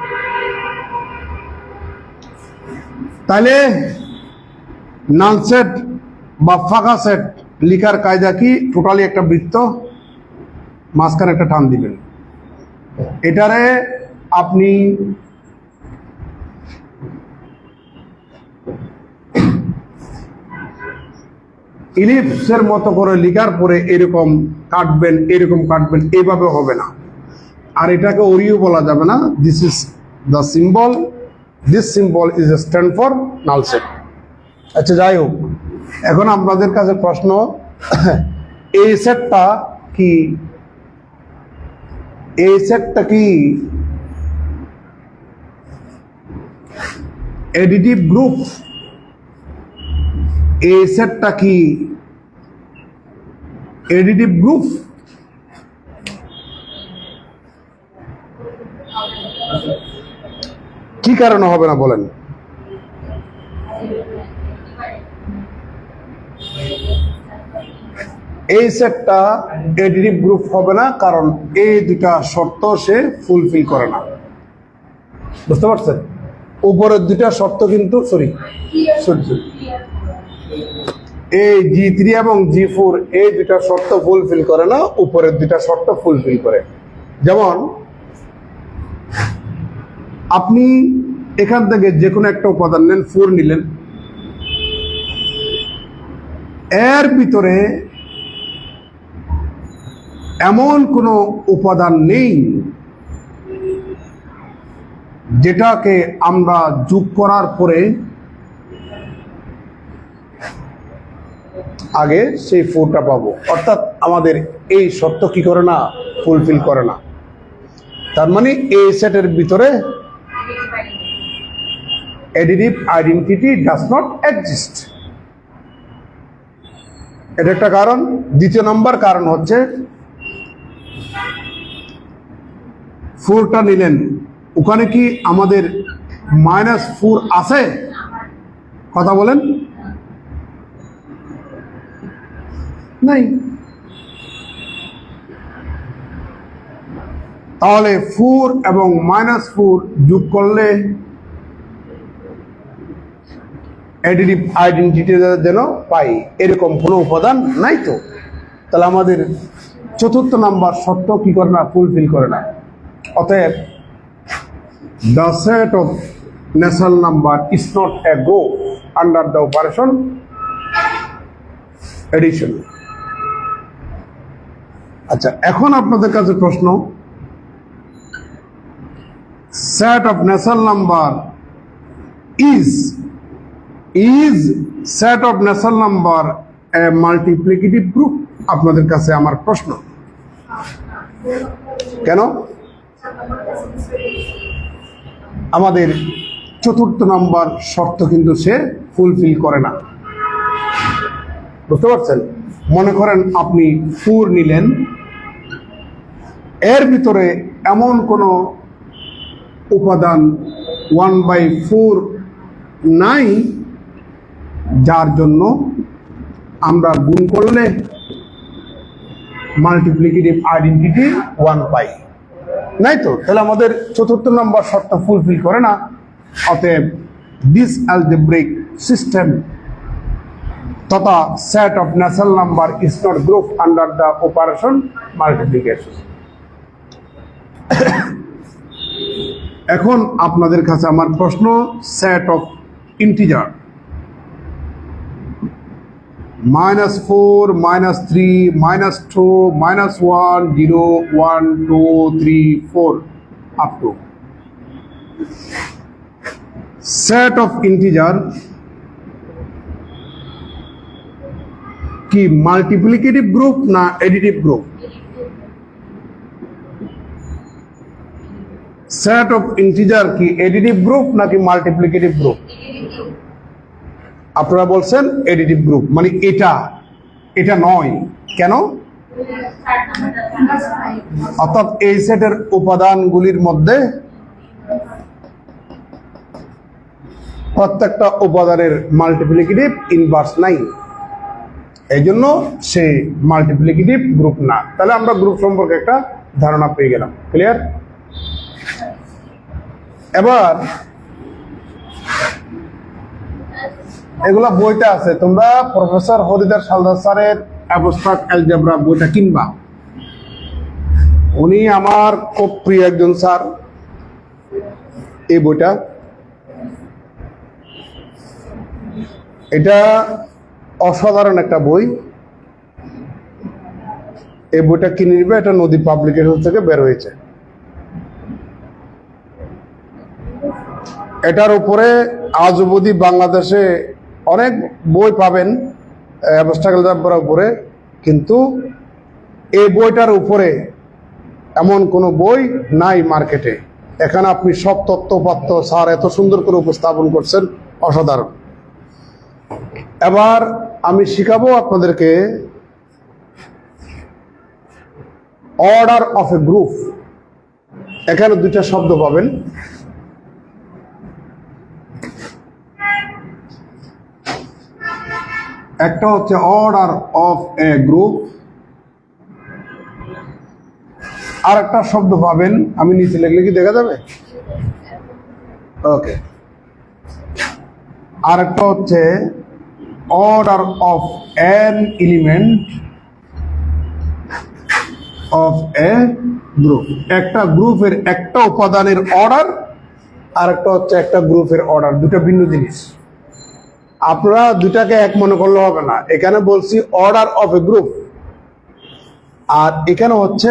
তাহলে নাল সেট বা ফাঁকা সেট লিখার কায়দা কি? টোটালি একটা বৃত্ত, মাঝখানে একটা টান দিবেন। এটারে আপনি ইলিপসের মতো করে লিখার পরে এরকম কাটবেন, এরকম কাটবেন, এভাবে হবে না। আর এটাকে ওরিও বলা যাবে না। This is the symbol, this symbol is stand for null set. আচ্ছা, যাই হোক, এখন আপনাদের কাছে প্রশ্ন, এই সেটটা কি, এই সেটটা কি এডিটিভ গ্রুপ? এই সেটটা কি এডিটিভ গ্রুপ? কি কারণে হবে না বলেন? এই সেটটা এডিটিভ গ্রুপ হবে না কারণ এই দুটা শর্ত সে ফুলফিল করে না। বুঝতে পারছেন? উপরের দুটা শর্ত কিন্তু সরি, এই G3 এবং G4 এই দুটা শর্ত ফুলফিল করে না, উপরের দুটা শর্ত ফুলফিল করে। যেমন আপনি এখান থেকে যে কোনো একটা উপাদান নেন, 4 নিলেন, এর ভিতরে এমন কোনো উপাদান নেই যেটাকে আমরা যোগ করার পরে আগে সেই 4টা পাবো। অর্থাৎ আমাদের এই শর্ত কি করে না? ফুলফিল করে না। তার মানে এই সেটের ভিতরে additive identity does not exist। এটা একটা কারণ। দ্বিতীয় নম্বর কারণ হচ্ছে 4টা নিলেন, ওখানে কি আমাদের -4 আছে? কথা বলেন, নাই। তাহলে 4 এবং -4 যোগ করলে অ্যাডিটিভ আইডেন্টিটি যেন পাই, এরকম কোনো উপাদান নাই তো। তাহলে আমাদের চতুর্থ নাম্বার শর্ত কি করে না, ফুলফিল করে না। অতএব the set of natural number is not a group under the operation addition. আচ্ছা, এখন আপনাদের কাছে প্রশ্ন, set of natural number is set of natural number a multiplicative group? আপনাদের কাছে আমার প্রশ্ন, কেন? আমাদের চতুর্থ নাম্বার শর্ত কিন্তু সে ফুলফিল করে না। বুঝতে পারছেন? মনে করেন আপনি 4 নিলেন, এর ভিতরে এমন কোনো উপাদান 1/4 নাই যার জন্য আমরা গুণ করলে মাল্টিপ্লিকেটিভ আইডেন্টিটি 1 পাই, নাই তো। তাহলে আমাদের চতুর্থ নম্বর শর্ত ফুলফিল করে না। অতএব দিস অ্যালজেব্রিক সিস্টেম তথা set of natural number is not group under the operation multiplication. এখন আপনাদের কাছে আমার প্রশ্ন, set of integer -4, -3, -2, -1, 0, 1, 2, 3, 4 up to set of integer কি মাল্টিপ্লিকেটিভ গ্রুপ না additive group? Set of integer কি এডিটিভ গ্রুপ নাকি মাল্টিপ্লিকেটিভ গ্রুপ? আপনারা বলছেন এডিটিভ গ্রুপ, মানে এটা নয়। কেন? অর্থাৎ এই সেটের উপাদানগুলির মধ্যে প্রত্যেকটা উপাদানের মাল্টিপ্লিকেটিভ ইনভার্স নাই, এই জন্য সে মাল্টিপ্লিকেটিভ গ্রুপ না। তাহলে আমরা গ্রুপ সম্পর্কে একটা ধারণা পেয়ে গেলাম। ক্লিয়ার? এবার এগুলা বইতে আছে, তোমরা প্রফেসর হরিদাস হালদার স্যারের অ্যাবস্ট্রাক্ট অ্যালজেব্রা বইটা কিনবা। উনি আমার খুব প্রিয় একজন স্যার। এই বইটা, এটা অসাধারণ একটা বই। এই বইটা কিনে নিবে, এটা নদী পাবলিকেশন থেকে বের হয়েছে। এটার উপরে আজ অবধি বাংলাদেশে অনেক বই পাবেন অ্যাবস্ট্রাক্ট অ্যালজেব্রার উপরে, কিন্তু এই বইটার উপরে এমন কোনো বই নাই মার্কেটে। এখানে আপনি সব তথ্যপাত্য স্যার এত সুন্দর করে উপস্থাপন করছেন, অসাধারণ। এবার আমি শিখাবো আপনাদেরকে অর্ডার অফ এ গ্রুপ। এখানে দুইটা শব্দ পাবেন, একটা হচ্ছে অর্ডার অফ এ গ্রুপ, আর একটা শব্দ পাবেন, আমি নিচে লিখলে কি দেখা যাবে? ওকে। আর একটা হচ্ছে order of an element of A group. একটা গ্রুপের একটা উপাদানের অর্ডার, আর একটা হচ্ছে একটা গ্রুপের অর্ডার, দুটো ভিন্ন জিনিস। আপনারা দুটাকে এক মনে করলে হবে না। এখানে বলছি অর্ডার অফ এ গ্রুপ, আর এখানে হচ্ছে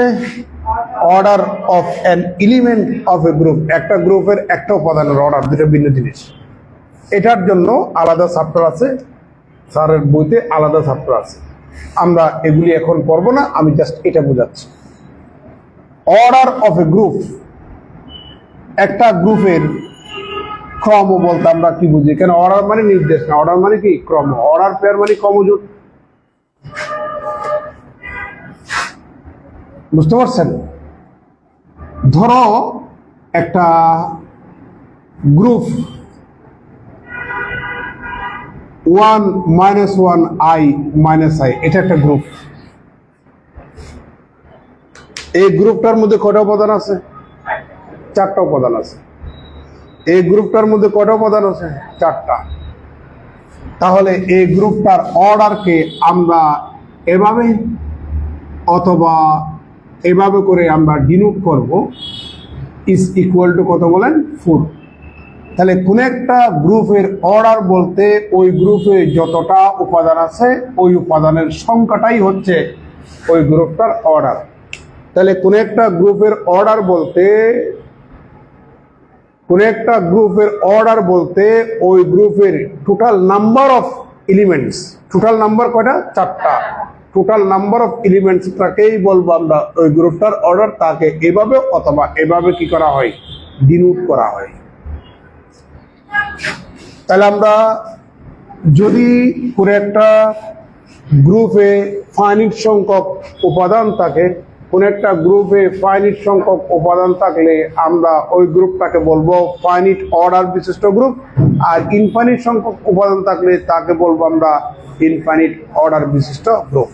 order of an element of A group. একটা গ্রুপের একটা উপাদানের অর্ডার, দুটো ভিন্ন জিনিস। এটার জন্য আলাদা চ্যাপ্টার আছে, স্যারের বইতে আলাদা চ্যাপ্টার আছে। আমরা এগুলি এখন পড়বো না, আমি জাস্ট এটা বোঝাচ্ছি। অর্ডার অফ এ গ্রুপ, একটা গ্রুপের ক্রম বলতে আমরা কি বুঝি? কেন অর্ডার মানে নির্দেশ না, অর্ডার মানে কি ক্রম। অর্ডার পেয়ার মানে ক্রমজোট। বুঝতে পারছেন? ধরো একটা গ্রুপ 1 - 1 i - i, এটা একটা গ্রুপ। এই গ্রুপটার মধ্যে কয়টা উপাদান আছে? 4টা উপাদান আছে। এই গ্রুপটার মধ্যে কয়টা উপাদান আছে? 4টা। তাহলে এই গ্রুপটার অর্ডারকে আমরা এভাবে অথবা এভাবে করে আমরা ডিনোট করব, ইজ ইকুয়াল টু কত বলেন? 4। তাহলে কোন একটা গ্রুপের অর্ডার বলতে ওই গ্রুপে যতটা উপাদান আছে ওই উপাদানের সংখ্যাটাই হচ্ছে ওই গ্রুপটার অর্ডার। তাহলে কোন একটা গ্রুপের অর্ডার বলতে ওই গ্রুপের total number of elements, total number কয়টা? 4টা। টোটাল নাম্বার অফ এলিমেন্টসটাকেই বলবো আমরা ওই গ্রুপটার অর্ডার। তাকে এভাবে অথবা এভাবে কি করা হয়? ডিনোট করা হয়। তাহলে আমরা যদি কোনো একটা গ্রুপে ফাইনাইট সংখ্যক উপাদান থাকে, কোন একটা গ্রুপে ফাইনাইট সংখ্যক উপাদান থাকলে আমরা ওই গ্রুপটাকে বলবো ফাইনাইট অর্ডার বিশিষ্ট গ্রুপ। আর ইনফাইনাইট সংখ্যক উপাদান থাকলে তাকে বলবো আমরা ইনফাইনাইট অর্ডার বিশিষ্ট গ্রুপ।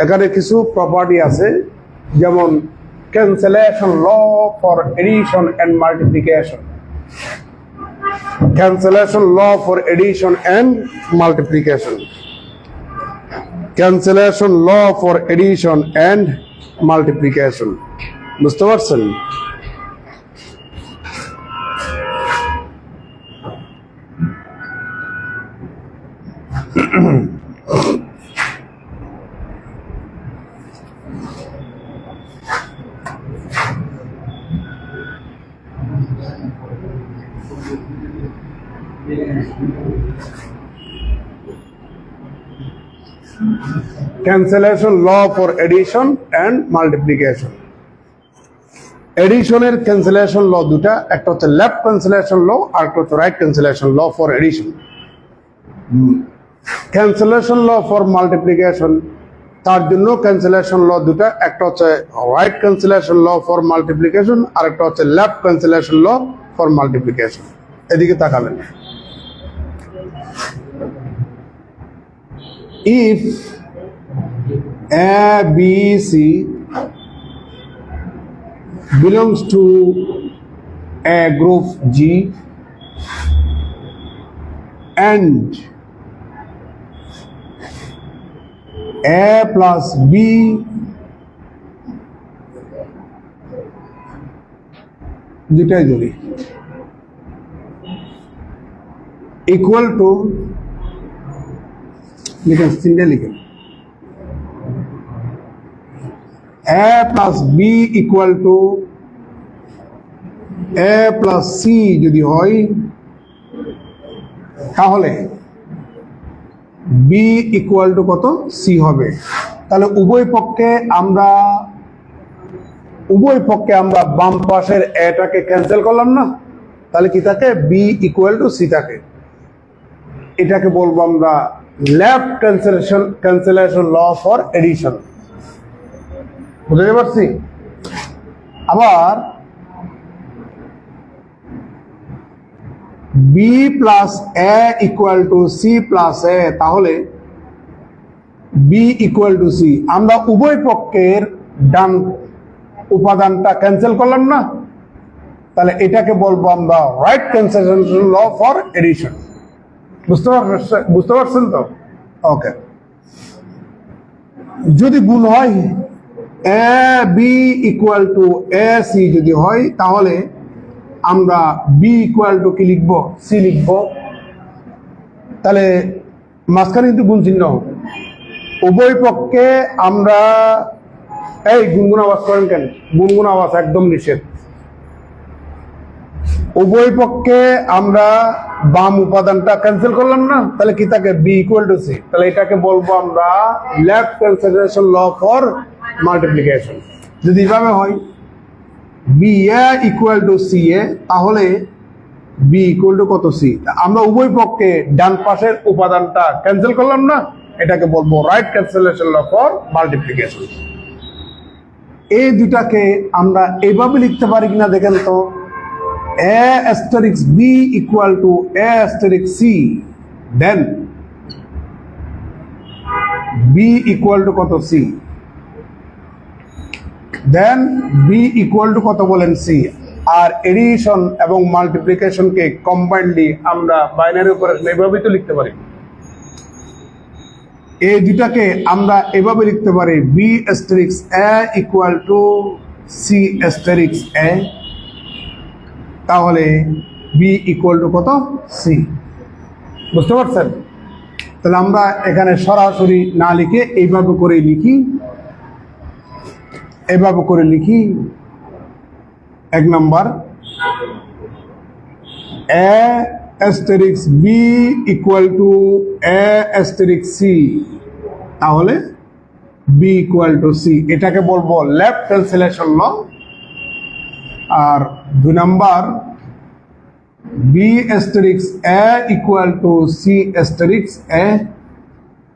এখানে কিছু প্রপার্টি আছে, যেমন cancellation law for addition and multiplication. Cancellation law for addition and multiplication. Cancellation law for addition and multiplication. বুঝতে পারছেন? Cancellation law for addition and multiplication. Addition এর cancellation law দুটা, একটা হচ্ছে left cancellation law আর একটা হচ্ছে right cancellation law for addition. Cancellation law for multiplication, তার জন্য cancellation law দুটা, একটা হচ্ছে right cancellation law for multiplication আর একটা হচ্ছে left cancellation law for multiplication. এদিকে তাকাবেন। If A, B, C belongs to a group G and A plus B দুটাই ধরি equal to, লিখেন সিঙ্গেল লিখেন, A plus B equal to A plus C যদি হয়, তাহলে B equal to কত? C হবে। তাহলে উভয় পক্ষে আমরা বাম পাশের এটাকে ক্যান্সেল করলাম না, তাহলে কি থাকে? B equal to C থাকে। এটাকে বলবো আমরা left cancellation law for addition। বুঝতে পারছি? আবার B plus A equal to C plus A, তাহলে B equal to C, আমরা উভয় পক্ষের ডান উপাদানটা ক্যান্সেল করলাম না, তাহলে এটাকে বলবো আমরা right cancellation law for addition। বুঝতে পারছেন তো? ওকে। যদি গুণ হয় A B equal to A C যদি হয়, তাহলে আমরা B equal to কি লিখবো? C লিখবো। তাহলে মাঝখানে কিন্তু গুণ চিহ্ন। উভয় পক্ষে আমরা এই গুনগুন আওয়াজ করেন কেন? গুনগুন আওয়াজ একদম নিষেধ। উভয় পক্ষে আমরা বাম উপাদানটা ক্যান্সেল করলাম না, তাহলে কি থাকে? B equal to C। তাহলে এটাকে বলবো আমরা left cancellation law for multiplication। যদি এভাবে হয় B A equal to C A, তাহলে B equal to কত? C। আমরা উভয় পক্ষে ডান পাশের উপাদানটা ক্যান্সেল করলাম না, এটাকে বলবো right cancellation law for multiplication। এই দুটাকে আমরা এইভাবে লিখতে পারি কিনা দেখেন তো। A asterisk B equal to A asterisk C, then B equal to কত? C। Then B equal to কত বলেন সি। আর এডিশন এবং মাল্টিপ্লিকেশনকে কম্বাইন্ডলি আমরা বাইনারি অপারেশন এভাবেই তো লিখতে পারি। এই দুটাকে আমরা এভাবে লিখতে পারি B asterisk A equal to C asterisk A, তাহলে বি ইকুয়াল টু কত সি। বুঝতে পারছেন? তাহলে আমরা এখানে সরাসরি না লিখে এইভাবে করে লিখি, এভাবে করে লিখি। এক number A asterisk B equal to A asterisk C, তাহলে বি ইকুয়াল টু সি, এটাকে বলবো লেফট ট্রান্সলেশন ল। আর 2 number B asterisk A equal to C asterisk A,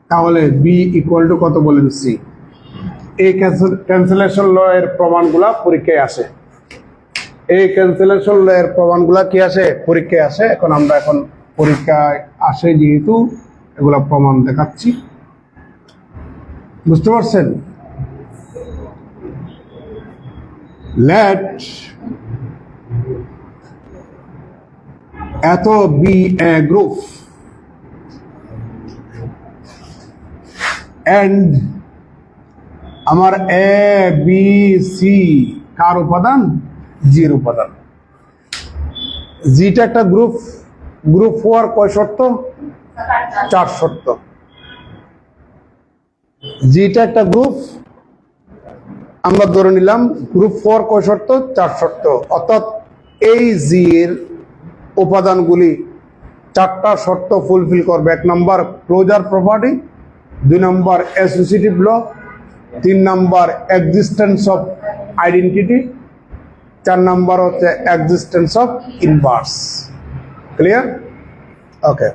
তাহলে বি ইকুয়াল টু কত বলেন সি। এই ক্যান্সেলেশন ল এর প্রমাণগুলা পরীক্ষায় আসে, এই ক্যান্সেলেশন ল এর প্রমাণগুলা কি আসে পরীক্ষায় আসে। আমরা এখন পরীক্ষায় আসে যেহেতু এগুলা প্রমাণ দেখাচ্ছি। বুঝতে পারছেন? লেট এত বি এ গ্রুপ এন্ড আমার এ বি সি কার উপাদান? জির উপাদান। জিটা একটা গ্রুপ, গ্রুপ হওয়ার কয় শর্ত? 4 শর্ত। জিটা একটা গ্রুপ, আমরা ধরে নিলাম গ্রুপ হওয়ার কয় শর্ত? 4 শর্ত। অর্থাৎ এই জির উপাদানগুলি 4টা শর্ত ফুলফিল করবে। 1 নম্বর ক্লোজার প্রপার্টি, 2 নম্বর অ্যাসোসিয়েটিভ ল, 3 নম্বর এক্সিস্টেন্স অফ আইডেন্টিটি, 4 নম্বর হচ্ছে existence of inverse. Clear? Okay.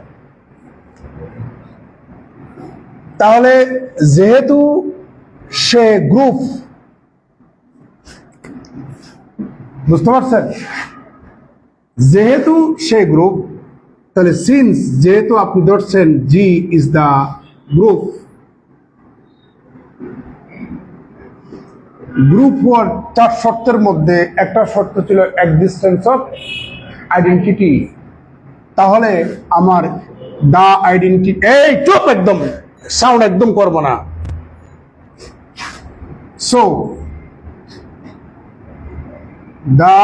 তাহলে যেহেতু সে গ্রুপ, বুঝতে পারছেন? যেহেতু সে গ্রুপ, তাহলে সিন্স যেহেতু আপনি ধরছেন জি ইজ দ্য গ্রুপ, গ্রুপ হওয়ার 4 শর্তের মধ্যে একটা শর্ত ছিল এক্সিস্টেন্স অফ আইডেন্টিটি, তাহলে আমার দা আইডেন্টিটি, এই চুপ, একদম সাউন্ড একদম করবো না। সো দা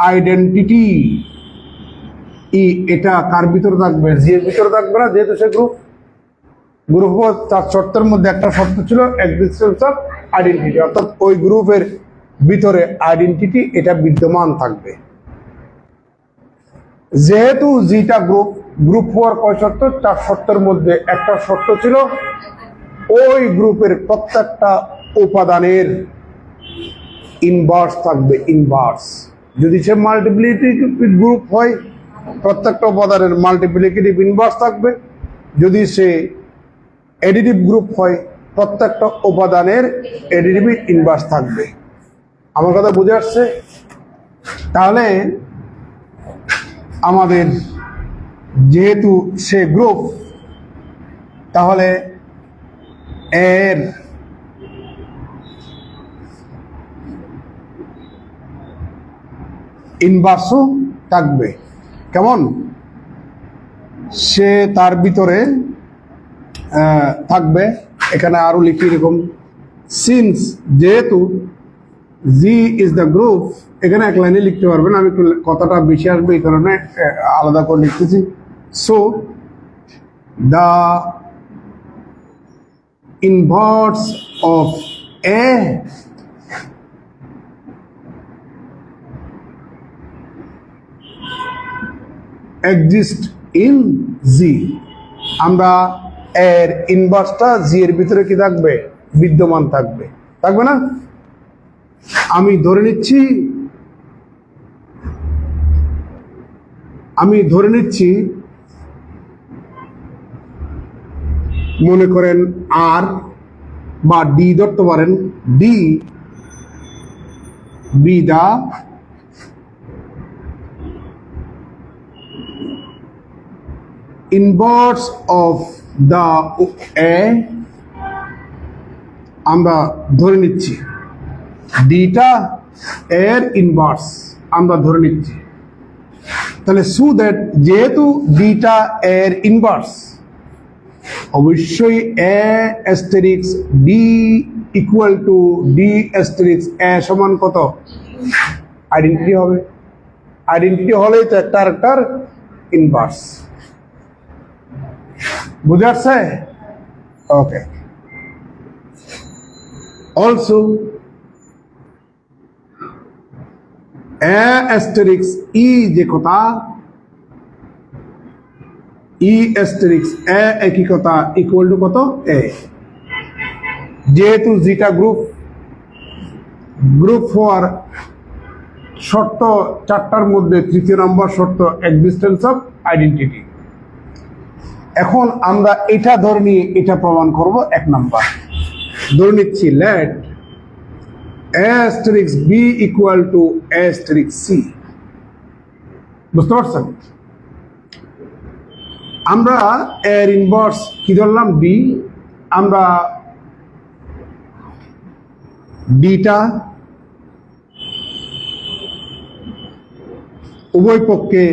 আইডেন্টিটি এটা কার ভিতরে থাকবে? জি এর ভিতরে থাকবে না, যেহেতু সে গ্রুপ। গ্রুপ 4 শর্তের মধ্যে একটা শর্ত ছিল এক্সিস্টেন্স অফ আইডেন্টিটি, অর্থাৎ ওই গ্রুপের ভিতরে আইডেন্টিটি এটা বিদ্যমান থাকবে। যেহেতু জিটা গ্রুপ, গ্রুপ হওয়ার কয় শর্ত? 4 শর্তের মধ্যে একটা শর্ত ছিল ওই গ্রুপের প্রত্যেকটা উপাদানের ইনভার্স থাকবে, ইনভার্স। যদি সে মাল্টিপ্লিকেটিভ গ্রুপ হয়, প্রত্যেকটা উপাদানের মাল্টিপ্লিকেটিভ ইনভার্স থাকবে। যদি সে এডিটিভ গ্রুপ হয়, প্রত্যেকটা উপাদানের এডিটিভ ইনভার্স থাকবে। আমার কথা বুঝে আসছে? তাহলে আমাদের যেহেতু সে গ্রুপ, তাহলে এর ইনভার্সও থাকবে। কেমন? সে তার ভিতরে থাকবে। এখানে আরো লিখি এরকম, সিন্স যেহেতু জি ইজ দ্য গ্রুপ, এখানে এক লাইনে লিখতে পারবেন, আমি একটু কথাটা বেশি আসবে এই কারণে আলাদা করে লিখতেছি। So the inverse of A exist in G. আমরা এর ইনভার্সটা জি এর ভিতরে কি থাকবে? বিদ্যমান থাকবে, থাকবে না? আমি ধরে নিচ্ছি মনে করেন আর বা ডি ধরতে পারেন, D be the inverse of the A, আমরা ধরে নিচ্ছি ডিটা এর ইনভার্স আমরা ধরে নিচ্ছি। তাহলে সো দ্যাট যেহেতু ডিটা এর ইনভার্স, অবশ্যই A asterisk D equal to D asterisk A সমান কত আইডেন্টিটি হবে। আইডেন্টিটি হলেই তো একটা আরেকটার ইনভার্স। বুঝে আসছে? ওকে। অলসো এ অ্যাস্টেরিক্স ই যে কথা, ই অ্যাস্টেরিক্স এ একই কথা ইকুয়াল টু কত এ। যেহেতু জিটা গ্রুপ হওয়ার শর্ত চারটার মধ্যে তৃতীয় নম্বর শর্ত এক্সিস্টেন্স অফ আইডেন্টিটি। এখন আমরা এটা ধরে নিয়ে এটা প্রমাণ করব। এক নাম্বার ধরে নিচ্ছি let A asterisk B equal to A asterisk C. বুঝতে পারছেন? আমরা এর ইনভার্স কি ধরলাম ডি, আমরা ডিটা উভয় পক্ষে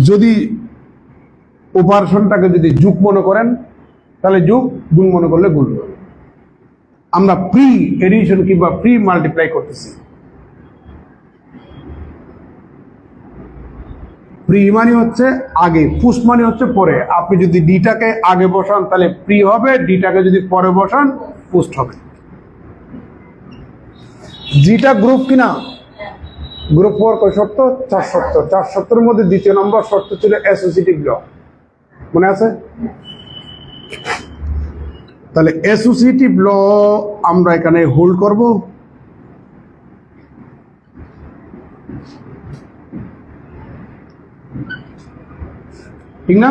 যদি অপারেশনটাকে যদি যোগ মনে করেন তাহলে যোগ, গুণ মনে করলে গুণ। আমরা প্রি এডিশন কিংবা প্রি মাল্টিপ্লাই করতেছি। প্রি মানে হচ্ছে আগে, পুস্ট মানে হচ্ছে পরে। আপনি যদি ডিটাকে আগে বসান তাহলে প্রি হবে, ডিটাকে যদি পরে বসান পুস্ট হবে। জিটা গ্রুপ কিনা? গ্রুপ হওয়ার কয় শর্ত? চার শর্ত। চার শর্তের মধ্যে দ্বিতীয় নম্বর শর্ত ছিল অ্যাসোসিয়েটিভ ল, মনে আছে? তাহলে অ্যাসোসিয়েটিভ ল আমরা এখানে হোল্ড করব। ঠিক না?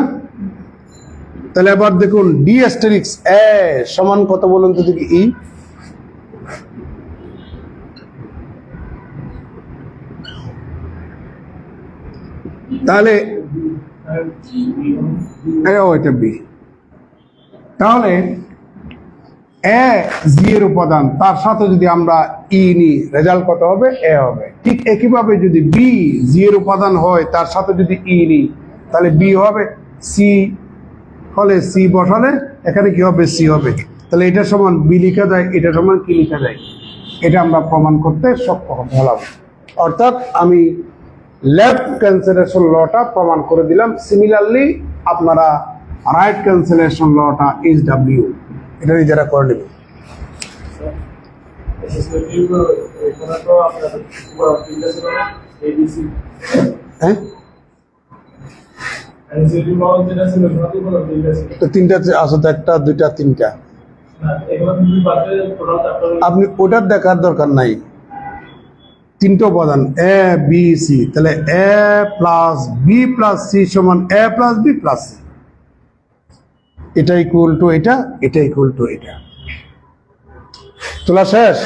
তাহলে আবার দেখুন ডি অ্যাস্টেরিক্স এ সমান কত বলুন তো দেখি ই। তাহলে এটা বি। তাহলে এ জি এর উপাদান, তার সাথে যদি আমরা ই নিই রেজাল্ট কত হবে? এ হবে। ঠিক একইভাবে যদি বি জি এর উপাদান হয় তার সাথে যদি ই নিই তাহলে বি হবে। সি হলে সি বসালে এখানে কি হবে? সি হবে। তাহলে এটা সমান বি লিখা যায়, এটা সমান কি লিখা যায়? এটা আমরা প্রমাণ করতে সক্ষম হলাম। অর্থাৎ আমি লেফট ক্যান্সেলেশন লটা প্রমাণ করে দিলাম। সিমিলারলি আপনারা রাইট ক্যান্সেলেশন লটা ইজ ডাব্লিউ, এটা নিজেরা করে নেবেন। হ্যাঁ, তো তিনটা আছে তো, একটা দুইটা তিনটা। আপনি ওটার দেখার দরকার নাই। তিনটা উপাদান এ বি সি, তাহলে এ প্লাস বি প্লাস সি সমান এ প্লাস বি প্লাস সি। এটা ইকুয়াল টু এটা, এটা ইকুয়াল টু এটা। তোলা শেষ?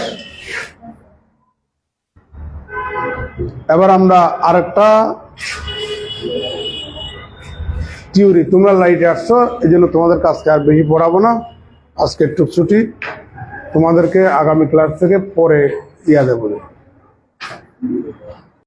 এবার আমরা আরেকটা থিওরি, তোমরা লাইটে আসছো এই জন্য তোমাদের কাজকে আর বেশি পড়াবো না। আজকে একটু ছুটি, তোমাদেরকে আগামী ক্লাস থেকে পরে দেবো।